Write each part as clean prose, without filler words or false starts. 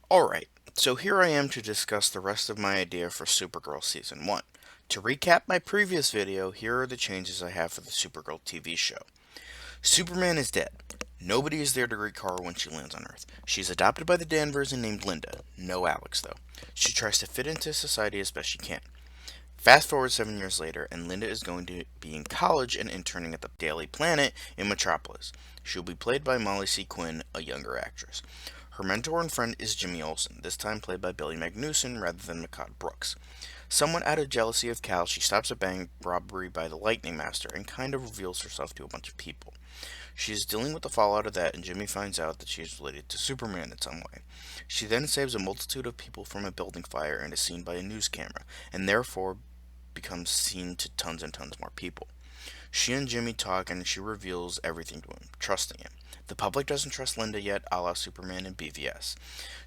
Alright, so here I am to discuss the rest of my idea for Supergirl Season 1. To recap my previous video, here are the changes I have for the Supergirl TV show. Superman is dead. Nobody is there to greet Kara when she lands on Earth. She's adopted by the Danvers and named Linda. No Alex, though. She tries to fit into society as best she can. Fast forward 7 years later, and Linda is going to be in college and interning at the Daily Planet in Metropolis. She'll be played by Molly C. Quinn, a younger actress. Her mentor and friend is Jimmy Olsen, this time played by Billy Magnuson rather than McCod Brooks. Somewhat out of jealousy of Cal, she stops a bank robbery by the Lightning Master and kind of reveals herself to a bunch of people. She is dealing with the fallout of that, and Jimmy finds out that she is related to Superman in some way. She then saves a multitude of people from a building fire and is seen by a news camera, and therefore becomes seen to tons and tons more people. She and Jimmy talk and she reveals everything to him, trusting him. The public doesn't trust Linda yet, a la Superman and BVS.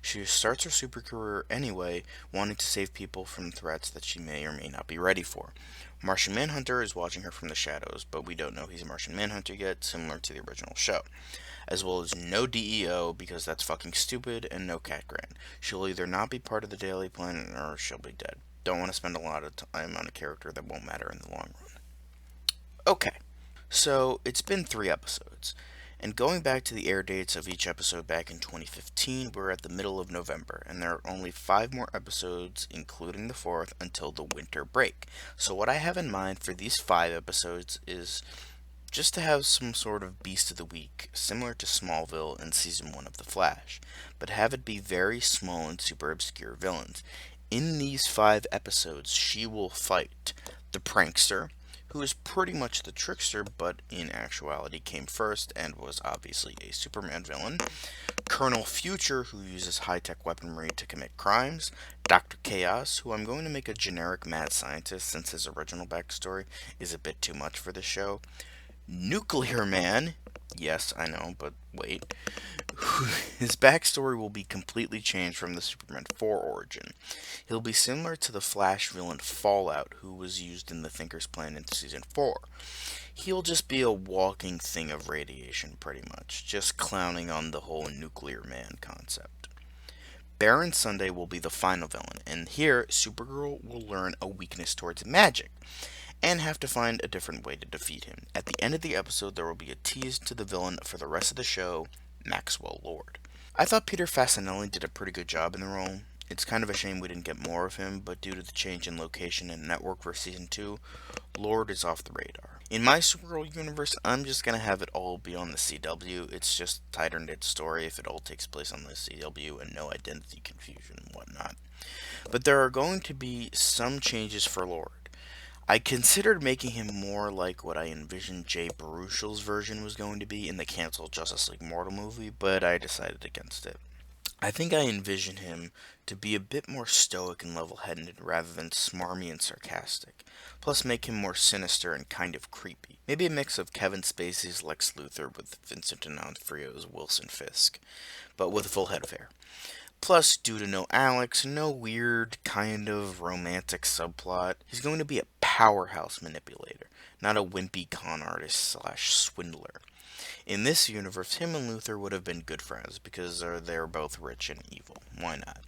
She starts her super career anyway, wanting to save people from threats that she may or may not be ready for. Martian Manhunter is watching her from the shadows, but we don't know he's a Martian Manhunter yet, similar to the original show. As well as no DEO, because that's fucking stupid, and no Cat Grant. She'll either not be part of the Daily Planet or she'll be dead. Don't want to spend a lot of time on a character that won't matter in the long run. Okay, so it's been 3 episodes. And going back to the air dates of each episode back in 2015, we're at the middle of November, and there are only 5 more episodes, including the fourth, until the winter break. So, what I have in mind for these 5 episodes is just to have some sort of Beast of the Week, similar to Smallville in Season 1 of The Flash, but have it be very small and super obscure villains. In these 5 episodes, she will fight the Prankster, who is pretty much the trickster, but in actuality came first and was obviously a Superman villain. Colonel Future, who uses high tech weaponry to commit crimes. Dr. Chaos, who I'm going to make a generic mad scientist since his original backstory is a bit too much for the show. Nuclear Man, yes, I know, but wait. His backstory will be completely changed from the Superman 4 origin. He'll be similar to the Flash villain Fallout, who was used in the Thinker's Plan in Season 4. He'll just be a walking thing of radiation, pretty much, just clowning on the whole nuclear man concept. Baron Sunday will be the final villain, and here Supergirl will learn a weakness towards magic and have to find a different way to defeat him. At the end of the episode, there will be a tease to the villain for the rest of the show, Maxwell Lord. I thought Peter Fasinelli did a pretty good job in the role. It's kind of a shame we didn't get more of him, but due to the change in location and network for Season 2, Lord is off the radar. In my Supergirl universe, I'm just gonna have it all be on the CW. It's just a tighter knit story if it all takes place on the CW and no identity confusion and whatnot. But there are going to be some changes for Lord. I considered making him more like what I envisioned Jay Baruchel's version was going to be in the canceled Justice League Mortal movie, but I decided against it. I think I envision him to be a bit more stoic and level headed rather than smarmy and sarcastic. Plus, make him more sinister and kind of creepy. Maybe a mix of Kevin Spacey's Lex Luthor with Vincent D'Onofrio's Wilson Fisk, but with a full head of hair. Plus, due to no Alex, no weird kind of romantic subplot, he's going to be a powerhouse manipulator, not a wimpy con artist slash swindler. In this universe, him and Luthor would have been good friends because they're both rich and evil. Why not?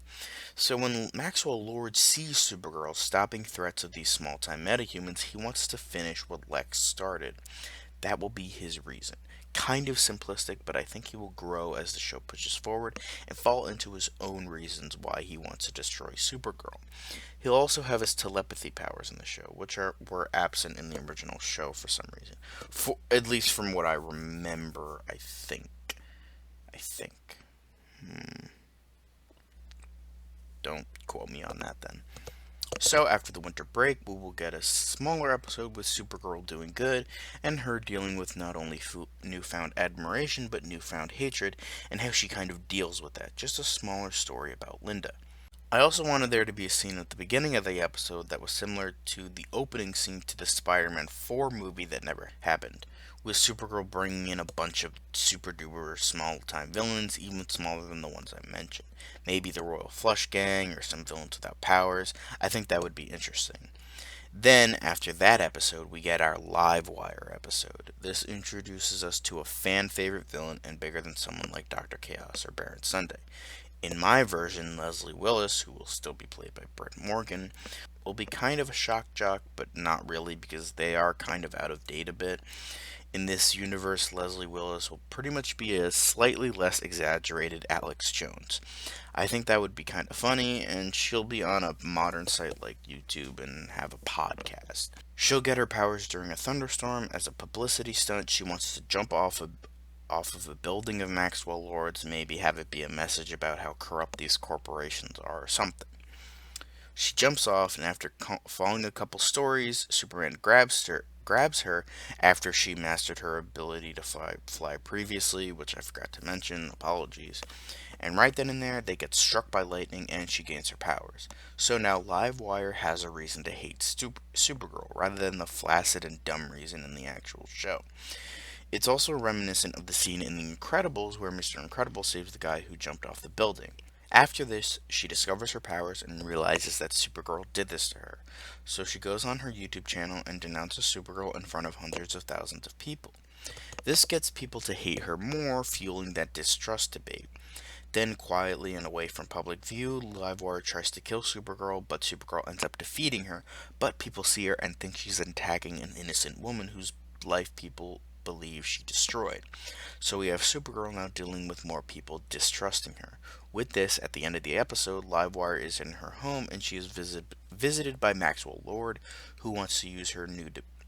So when Maxwell Lord sees Supergirl stopping threats of these small-time metahumans, he wants to finish what Lex started. That will be his reason. Kind of simplistic, but I think he will grow as the show pushes forward and fall into his own reasons why he wants to destroy Supergirl. He'll also have his telepathy powers in the show, which were absent in the original show for some reason. At least from what I remember, I think. I think. Don't quote me on that then. So, after the winter break, we will get a smaller episode with Supergirl doing good, and her dealing with not only newfound admiration, but newfound hatred, and how she kind of deals with that. Just a smaller story about Linda. I also wanted there to be a scene at the beginning of the episode that was similar to the opening scene to the Spider-Man 4 movie that never happened, with Supergirl bringing in a bunch of super duper small time villains, even smaller than the ones I mentioned. Maybe the Royal Flush Gang or some villains without powers. I think that would be interesting. Then, after that episode, we get our Live Wire episode. This introduces us to a fan favorite villain and bigger than someone like Dr. Chaos or Baron Sunday. In my version, Leslie Willis, who will still be played by Brett Morgan, will be kind of a shock jock, but not really because they are kind of out of date a bit. In this universe, Leslie Willis will pretty much be a slightly less exaggerated Alex Jones. I think that would be kind of funny, and she'll be on a modern site like YouTube and have a podcast. She'll get her powers during a thunderstorm. As a publicity stunt, she wants to jump off of a building of Maxwell Lord's, maybe have it be a message about how corrupt these corporations are or something. She jumps off, and after falling a couple stories, Superman grabs her after she mastered her ability to fly previously, which I forgot to mention. Apologies. And right then and there, they get struck by lightning, and she gains her powers. So now Livewire has a reason to hate Supergirl, rather than the flaccid and dumb reason in the actual show. It's also reminiscent of the scene in The Incredibles where Mr. Incredible saves the guy who jumped off the building. After this, she discovers her powers and realizes that Supergirl did this to her. So she goes on her YouTube channel and denounces Supergirl in front of hundreds of thousands of people. This gets people to hate her more, fueling that distrust debate. Then, quietly and away from public view, Livewire tries to kill Supergirl, but Supergirl ends up defeating her. But people see her and think she's attacking an innocent woman whose life people believe she destroyed. So we have Supergirl now dealing with more people distrusting her. With this, at the end of the episode, Livewire is in her home and she is visited by Maxwell Lord, who wants to use her new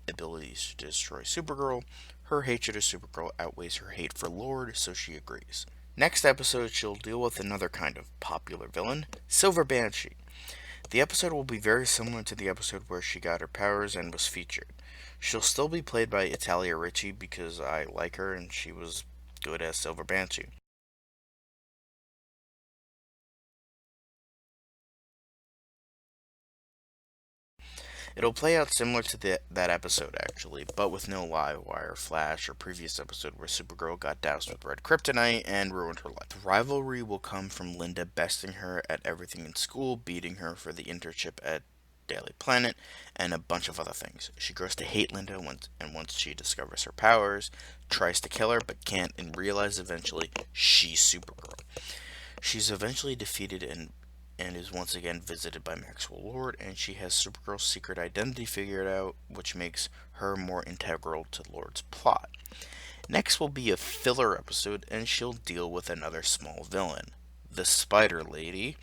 abilities to destroy Supergirl. Her hatred of Supergirl outweighs her hate for Lord, so she agrees. Next episode, she'll deal with another kind of popular villain, Silver Banshee. The episode will be very similar to the episode where she got her powers and was featured. She'll still be played by Italia Ricci because I like her and she was good as Silver Banshee. It'll play out similar to that episode, actually, but with no Livewire, Flash, or previous episode where Supergirl got doused with red kryptonite and ruined her life. The rivalry will come from Linda besting her at everything in school, beating her for the internship at Daily Planet, and a bunch of other things. She grows to hate Linda once she discovers her powers, tries to kill her, but can't, and realizes eventually she's Supergirl. She's eventually defeated and is once again visited by Maxwell Lord, and she has Supergirl's secret identity figured out, which makes her more integral to Lord's plot. Next will be a filler episode, and she'll deal with another small villain, the Spider Lady,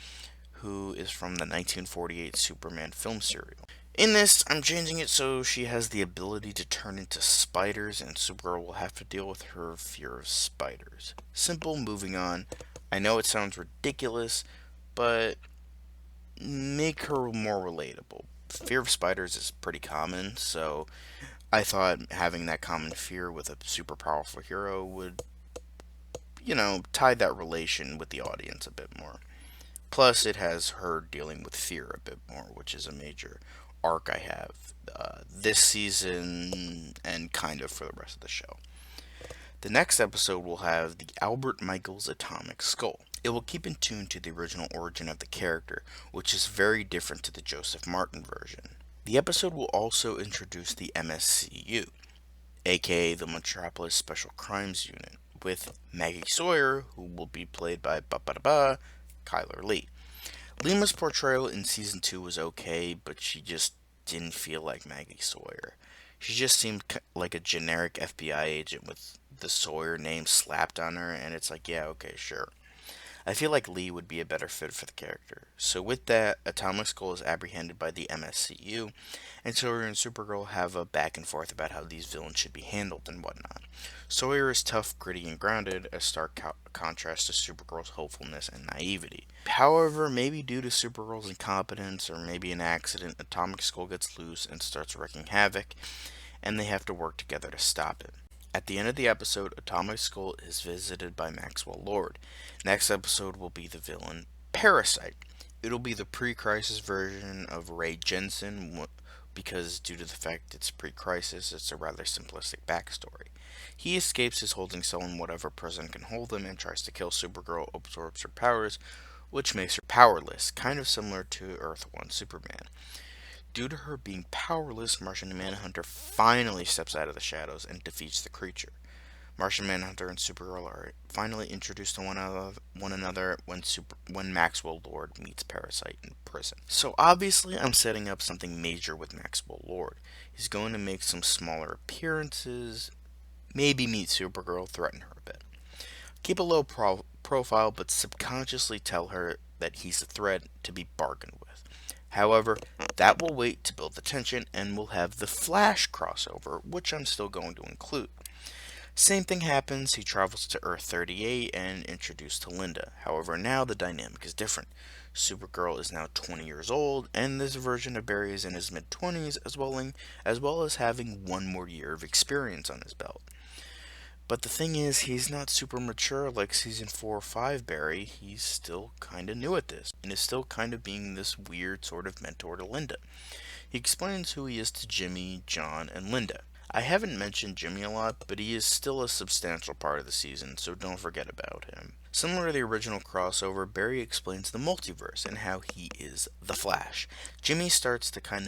who is from the 1948 Superman film serial. In this, I'm changing it so she has the ability to turn into spiders, and Supergirl will have to deal with her fear of spiders. Simple, moving on. I know it sounds ridiculous, but make her more relatable. Fear of spiders is pretty common, so I thought having that common fear with a super powerful hero would, tie that relation with the audience a bit more. Plus, it has her dealing with fear a bit more, which is a major arc I have this season and kind of for the rest of the show. The next episode will have the Albert Michaels Atomic Skull. It will keep in tune to the original origin of the character, which is very different to the Joseph Martin version. The episode will also introduce the MSCU, aka the Metropolis Special Crimes Unit, with Maggie Sawyer, who will be played by Kyler Lee. Lima's portrayal in season 2 was okay, but she just didn't feel like Maggie Sawyer. She just seemed like a generic FBI agent with the Sawyer name slapped on her, and it's like, yeah, okay, sure. I feel like Lee would be a better fit for the character. So with that, Atomic Skull is apprehended by the MSCU, and Sawyer and Supergirl have a back and forth about how these villains should be handled and whatnot. Sawyer is tough, gritty, and grounded, a stark contrast to Supergirl's hopefulness and naivety. However, maybe due to Supergirl's incompetence or maybe an accident, Atomic Skull gets loose and starts wreaking havoc, and they have to work together to stop it. At the end of the episode, Atomic Skull is visited by Maxwell Lord. Next episode will be the villain, Parasite. It'll be the pre-crisis version of Ray Jensen, because due to the fact it's pre-crisis, it's a rather simplistic backstory. He escapes his holding cell in whatever prison can hold him and tries to kill Supergirl, absorbs her powers, which makes her powerless, kind of similar to Earth 1 Superman. Due to her being powerless, Martian Manhunter finally steps out of the shadows and defeats the creature. Martian Manhunter and Supergirl are finally introduced to one another when Maxwell Lord meets Parasite in prison. So obviously, I'm setting up something major with Maxwell Lord. He's going to make some smaller appearances, maybe meet Supergirl, threaten her a bit. Keep a low profile, but subconsciously tell her that he's a threat to be bargained with. However, that will wait to build the tension, and we'll have the Flash crossover, which I'm still going to include. Same thing happens, he travels to Earth 38 and introduced to Linda. However, now the dynamic is different. Supergirl is now 20 years old, and this version of Barry is in his mid 20s, as well as having one more year of experience on his belt. But the thing is, he's not super mature like season 4 or 5 Barry. He's still kinda new at this, and is still kind of being this weird sort of mentor to Linda. He explains who he is to Jimmy, John, and Linda. I haven't mentioned Jimmy a lot, but he is still a substantial part of the season, so don't forget about him. Similar to the original crossover, Barry explains the multiverse and how he is the Flash. Jimmy starts kind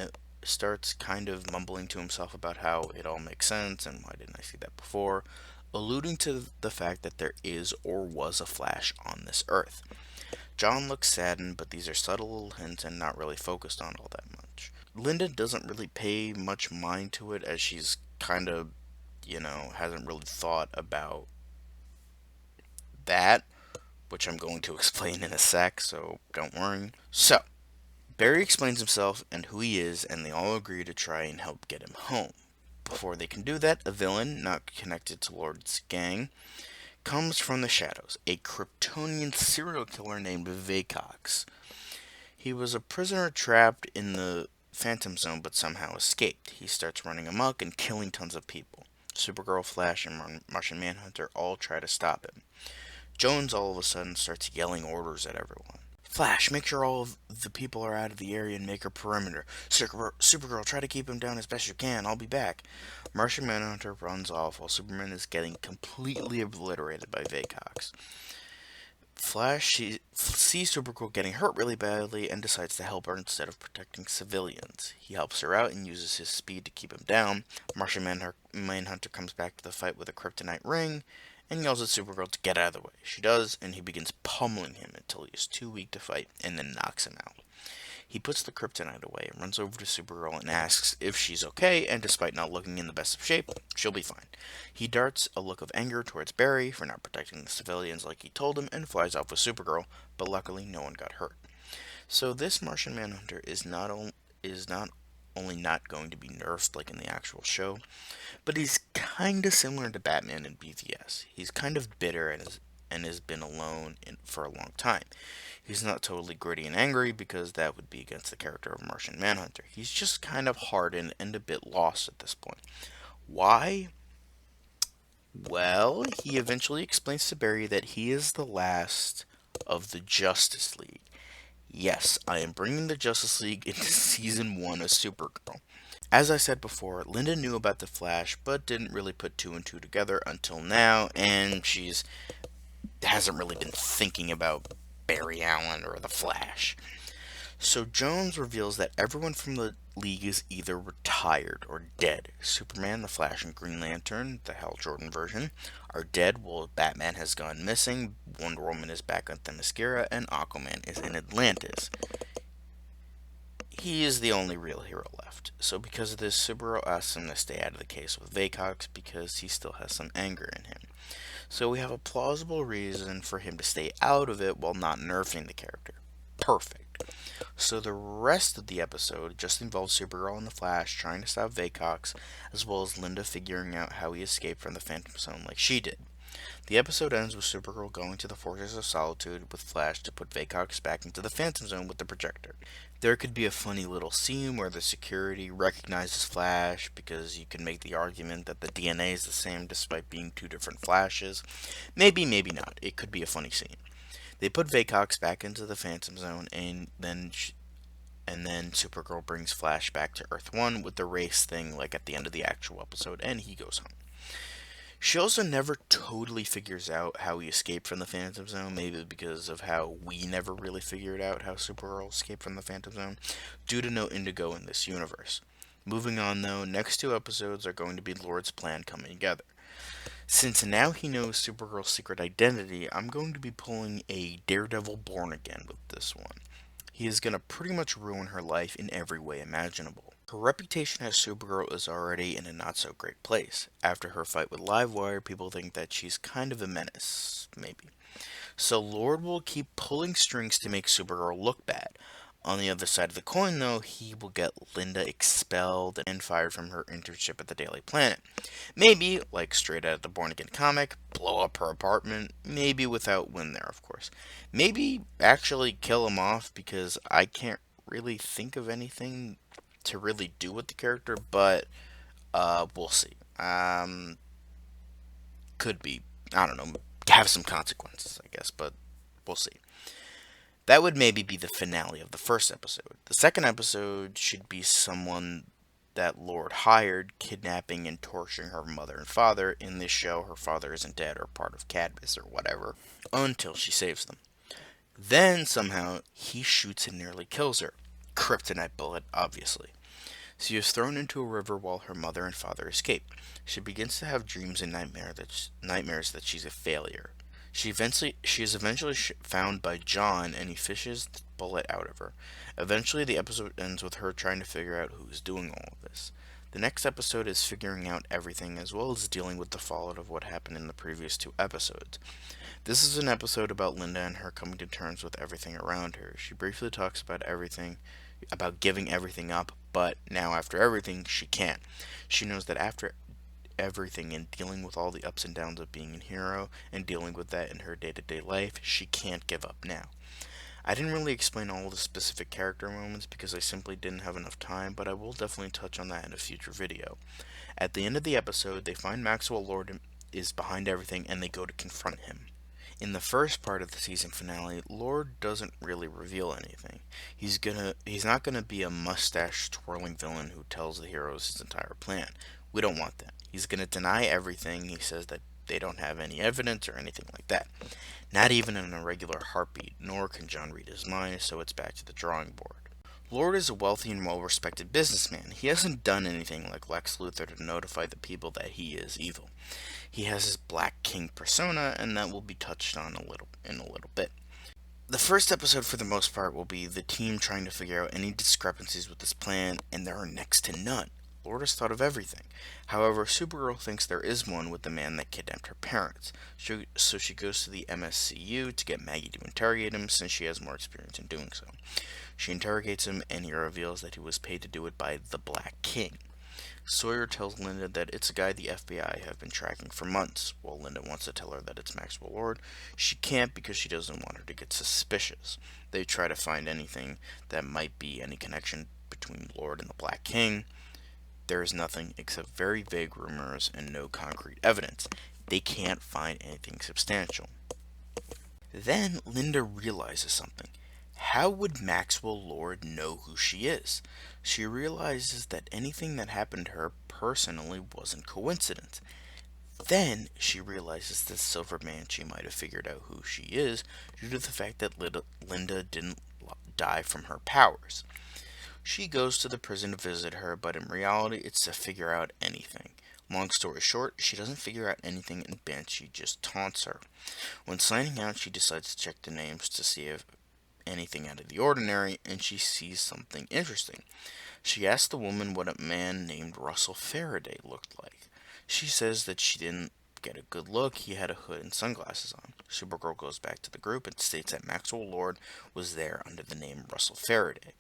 of mumbling to himself about how it all makes sense and why didn't I see that before, alluding to the fact that there is or was a Flash on this Earth. John looks saddened, but these are subtle little hints and not really focused on all that much. Linda doesn't really pay much mind to it as she's kind of, hasn't really thought about that, which I'm going to explain in a sec, so don't worry. So, Barry explains himself and who he is, and they all agree to try and help get him home. Before they can do that, a villain, not connected to Lord's gang, comes from the shadows, a Kryptonian serial killer named Vacox. He was a prisoner trapped in the Phantom Zone but somehow escaped. He starts running amok and killing tons of people. Supergirl, Flash, and Martian Manhunter all try to stop him. Jones all of a sudden starts yelling orders at everyone. Flash, make sure all of the people are out of the area and make a perimeter. Supergirl, try to keep him down as best you can. I'll be back. Martian Manhunter runs off while Superman is getting completely obliterated by Vacox. Flash sees Supergirl getting hurt really badly and decides to help her instead of protecting civilians. He helps her out and uses his speed to keep him down. Martian Manhunter comes back to the fight with a kryptonite ring and yells at Supergirl to get out of the way. She does, and he begins pummeling him until he is too weak to fight and then knocks him out. He puts the kryptonite away and runs over to Supergirl and asks if she's okay, and despite not looking in the best of shape, she'll be fine. He darts a look of anger towards Barry for not protecting the civilians like he told him and flies off with Supergirl, but luckily no one got hurt. So this Martian Manhunter is not only not going to be nerfed like in the actual show, but he's kind of similar to Batman in BVS. He's kind of bitter and has been alone for a long time. He's not totally gritty and angry because that would be against the character of Martian Manhunter. He's just kind of hardened and a bit lost at this point. Why? Well, he eventually explains to Barry that he is the last of the Justice League. Yes, I am bringing the Justice League into season 1 of Supergirl. As I said before, Linda knew about the Flash, but didn't really put two and two together until now, and she's hasn't really been thinking about Barry Allen or the Flash. So Jones reveals that everyone from the League is either retired or dead. Superman, the Flash, and Green Lantern, the Hal Jordan version, are dead while Batman has gone missing, Wonder Woman is back on Themyscira, and Aquaman is in Atlantis. He is the only real hero left. So because of this, Supergirl asks him to stay out of the case with Vacox because he still has some anger in him. So we have a plausible reason for him to stay out of it while not nerfing the character. Perfect. So the rest of the episode just involves Supergirl and the Flash trying to stop Vacox, as well as Linda figuring out how he escaped from the Phantom Zone like she did. The episode ends with Supergirl going to the Fortress of Solitude with Flash to put Vacox back into the Phantom Zone with the projector. There could be a funny little scene where the security recognizes Flash because you can make the argument that the DNA is the same despite being two different Flashes. Maybe, maybe not. It could be a funny scene. They put Vacox back into the Phantom Zone and then Supergirl brings Flash back to Earth 1 with the race thing like at the end of the actual episode and he goes home. She also never totally figures out how he escaped from the Phantom Zone, maybe because of how we never really figured out how Supergirl escaped from the Phantom Zone, due to no Indigo in this universe. Moving on though, next two episodes are going to be Lord's plan coming together. Since now he knows Supergirl's secret identity, I'm going to be pulling a Daredevil Born Again with this one. He is going to pretty much ruin her life in every way imaginable. Her reputation as Supergirl is already in a not so great place. After her fight with Livewire, people think that she's kind of a menace, maybe. So Lord will keep pulling strings to make Supergirl look bad. On the other side of the coin, though, he will get Linda expelled and fired from her internship at the Daily Planet. Maybe, like straight out of the Born Again comic, blow up her apartment, maybe without Win there, of course. Maybe actually kill him off because I can't really think of anything to really do with the character, but we'll see. Could be, I don't know, have some consequences, I guess, but we'll see. That would maybe be the finale of the first episode. The second episode should be someone that Lord hired kidnapping and torturing her mother and father. In this show, her father isn't dead or part of Cadmus or whatever until she saves them. Then, somehow, he shoots and nearly kills her. Kryptonite bullet, obviously. She is thrown into a river while her mother and father escape. She begins to have dreams and nightmares that she's a failure. She is eventually found by John, and he fishes the bullet out of her. Eventually, the episode ends with her trying to figure out who's doing all of this. The next episode is figuring out everything as well as dealing with the fallout of what happened in the previous two episodes. This is an episode about Linda and her coming to terms with everything around her. She briefly talks about giving everything up, but now after everything, she can't. She knows that after everything and dealing with all the ups and downs of being a hero and dealing with that in her day-to-day life, she can't give up now. I didn't really explain all the specific character moments because I simply didn't have enough time, but I will definitely touch on that in a future video. At the end of the episode, they find Maxwell Lord is behind everything and they go to confront him. In the first part of the season finale, Lord doesn't really reveal anything. He's not gonna be a mustache twirling villain who tells the heroes his entire plan. We don't want that. He's gonna deny everything. He says that they don't have any evidence or anything like that. Not even in a regular heartbeat, nor can John read his mind, so it's back to the drawing board. Lord is a wealthy and well-respected businessman. He hasn't done anything like Lex Luthor to notify the people that he is evil. He has his Black King persona, and that will be touched on in a little bit. The first episode, for the most part, will be the team trying to figure out any discrepancies with this plan, and there are next to none. Lord has thought of everything. However, Supergirl thinks there is one with the man that kidnapped her parents. So she goes to the MSCU to get Maggie to interrogate him since she has more experience in doing so. She interrogates him and he reveals that he was paid to do it by the Black King. Sawyer tells Linda that it's a guy the FBI have been tracking for months. While Linda wants to tell her that it's Maxwell Lord, she can't because she doesn't want her to get suspicious. They try to find anything that might be any connection between Lord and the Black King. There is nothing except very vague rumors and no concrete evidence. They can't find anything substantial. Then Linda realizes something. How would Maxwell Lord know who she is? She realizes that anything that happened to her personally wasn't coincidence. Then she realizes that Silver Banshee might have figured out who she is due to the fact that Linda didn't die from her powers. She goes to the prison to visit her, but in reality it's to figure out anything. Long story short, she doesn't figure out anything and Banshee just taunts her. When signing out, she decides to check the names to see if anything out of the ordinary, and she sees something interesting. She asks the woman what a man named Russell Faraday looked like. She says that she didn't get a good look, he had a hood and sunglasses on. Supergirl goes back to the group and states that Maxwell Lord was there under the name Russell Faraday,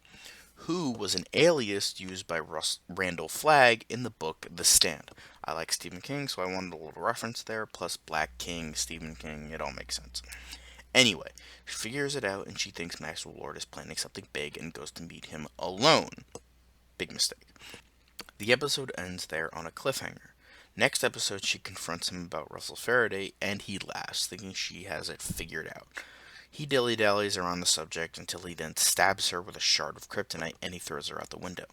who was an alias used by Randall Flagg in the book The Stand. I like Stephen King, so I wanted a little reference there, plus Black King, Stephen King, it all makes sense. Anyway, she figures it out and she thinks Maxwell Lord is planning something big and goes to meet him alone. Big mistake. The episode ends there on a cliffhanger. Next episode, she confronts him about Russell Faraday and he laughs, thinking she has it figured out. He dilly-dallies around the subject until he then stabs her with a shard of kryptonite and he throws her out the window,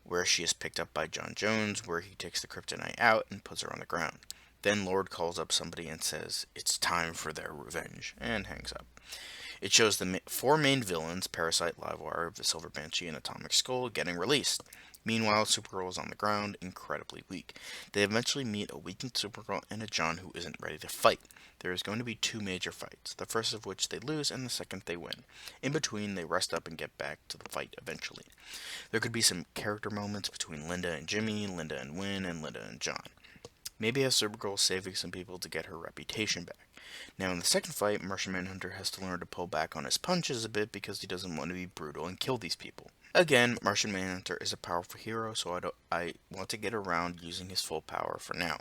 where she is picked up by John Jones, where he takes the kryptonite out and puts her on the ground. Then Lord calls up somebody and says, "It's time for their revenge," and hangs up. It shows the four main villains, Parasite, Livewire, the Silver Banshee, and Atomic Skull, getting released. Meanwhile, Supergirl is on the ground, incredibly weak. They eventually meet a weakened Supergirl and a John who isn't ready to fight. There is going to be two major fights, the first of which they lose and the second they win. In between, they rest up and get back to the fight eventually. There could be some character moments between Linda and Jimmy, Linda and Win, and Linda and John. Maybe as Supergirl saving some people to get her reputation back. Now, in the second fight, Martian Manhunter has to learn to pull back on his punches a bit because he doesn't want to be brutal and kill these people. Again, Martian Manhunter is a powerful hero, so I want to get around using his full power for now,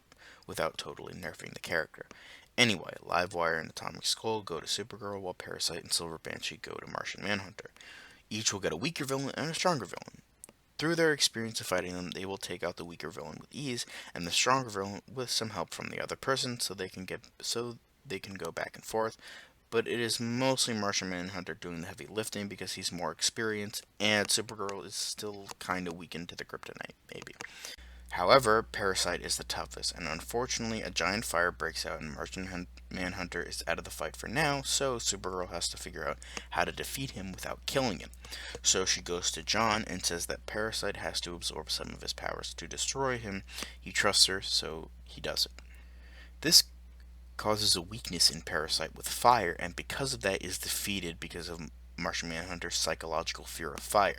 without totally nerfing the character. Anyway, Livewire and Atomic Skull go to Supergirl, while Parasite and Silver Banshee go to Martian Manhunter. Each will get a weaker villain and a stronger villain. Through their experience of fighting them, they will take out the weaker villain with ease, and the stronger villain with some help from the other person, so they can go back and forth. But it is mostly Martian Manhunter doing the heavy lifting because he's more experienced, and Supergirl is still kind of weakened to the kryptonite, maybe. However, Parasite is the toughest, and unfortunately, a giant fire breaks out and Martian Manhunter is out of the fight for now, so Supergirl has to figure out how to defeat him without killing him. So she goes to John and says that Parasite has to absorb some of his powers to destroy him. He trusts her, so he does it. This causes a weakness in Parasite with fire, and because of that is defeated because of Martian Manhunter's psychological fear of fire.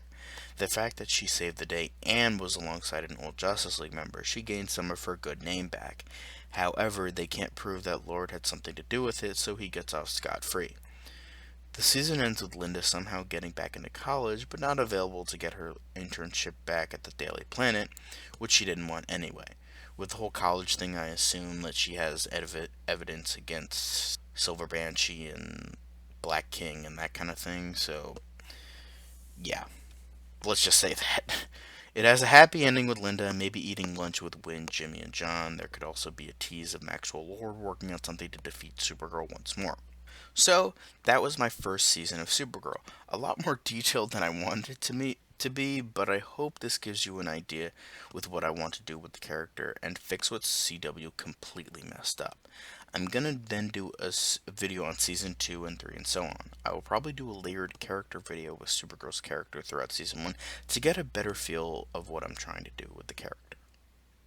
The fact that she saved the day and was alongside an old Justice League member, she gained some of her good name back. However, they can't prove that Lord had something to do with it, so he gets off scot-free. The season ends with Linda somehow getting back into college, but not available to get her internship back at the Daily Planet, which she didn't want anyway. With the whole college thing, I assume that she has evidence against Silver Banshee and Black King and that kind of thing, so yeah, let's just say that. It has a happy ending with Linda maybe eating lunch with Win, Jimmy, and John. There could also be a tease of Maxwell Lord working on something to defeat Supergirl once more. So, that was my first season of Supergirl. A lot more detailed than I wanted it to be, but I hope this gives you an idea with what I want to do with the character and fix what CW completely messed up. I'm gonna then do a video on season 2 and 3 and so on. I will probably do a layered character video with Supergirl's character throughout season 1 to get a better feel of what I'm trying to do with the character.